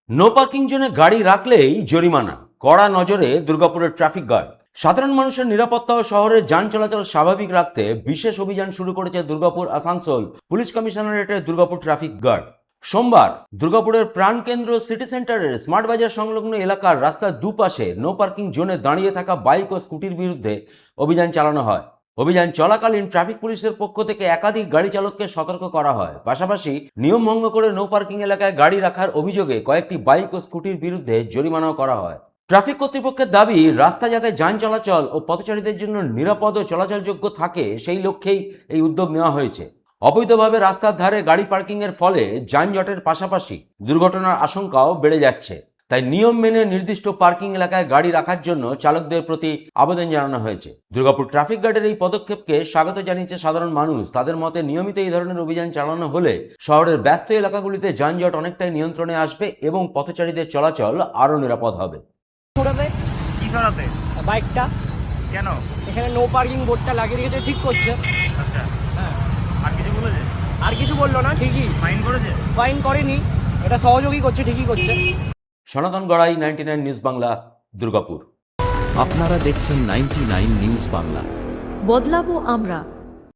No parking জোনে গাড়ি রাখলেই জরিমানা, কড়া নজরে দুর্গাপুরের ট্রাফিক গার্ড। সাধারণ মানুষের নিরাপত্তা ও শহরের যান চলাচল স্বাভাবিক রাখতে বিশেষ অভিযান শুরু করেছে দুর্গাপুর আসানসোল পুলিশ কমিশনারেটের দুর্গাপুর ট্রাফিক গার্ড। সোমবার দুর্গাপুরের প্রাণকেন্দ্র সিটি সেন্টারের স্মার্ট বাজার সংলগ্ন এলাকার রাস্তার দুপাশে নো পার্কিং জোনে দাঁড়িয়ে থাকা বাইক ও স্কুটির বিরুদ্ধে অভিযান চালানো হয়। অভিযান চলাকালীন ট্রাফিক পুলিশের পক্ষ থেকে একাধিক গাড়ি চালককে সতর্ক করা হয়। পাশাপাশি নিয়ম ভঙ্গ করে নো পার্কিং এলাকায় গাড়ি রাখার অভিযোগে কয়েকটি বাইক ও স্কুটির বিরুদ্ধে জরিমানাও করা হয়। ট্রাফিক কর্তৃপক্ষের দাবি, রাস্তা যাতে যান চলাচল ও পথচারীদের জন্য নিরাপদ ও চলাচলযোগ্য থাকে সেই লক্ষ্যেই এই উদ্যোগ নেওয়া হয়েছে। অবৈধভাবে রাস্তার ধারে গাড়ি পার্কিংয়ের ফলে যানজটের পাশাপাশি দুর্ঘটনার আশঙ্কাও বেড়ে যাচ্ছে। তাই নিয়ম মেনে নির্দিষ্ট পার্কিং এলাকায় গাড়ি রাখার জন্য চালকদের প্রতি আবেদন জানানো হয়েছে। দুর্গাপুর ট্রাফিক গার্ডের এই পদক্ষেপকে স্বাগত জানিয়েছে সাধারণ মানুষ। তাদের মতে নিয়মিত এই ধরনের অভিযান চালানো হলে শহরের ব্যস্ত এলাকাগুলিতে যানজট অনেকটাই নিয়ন্ত্রণে আসবে এবং পথচারীদের চলাচল আরও নিরাপদ হবে। কি করাতে? বাইকটা কেন? এখানে নো পার্কিং বোর্ডটা লাগিয়ে রেখেছে, ঠিক করছে। আচ্ছা, হ্যাঁ, আর কিছু বলেছে? আর কিছু বললো না, ঠিকই ফাইন করেছে? ফাইন করেনি, এটা সহযোগী করছে, ঠিকই করছে। সনাতন গড়াই, 99 নিউজ বাংলা, দুর্গাপুর। আপনারা দেখছেন 99 নিউজ বাংলা। বদলাবো আমরা।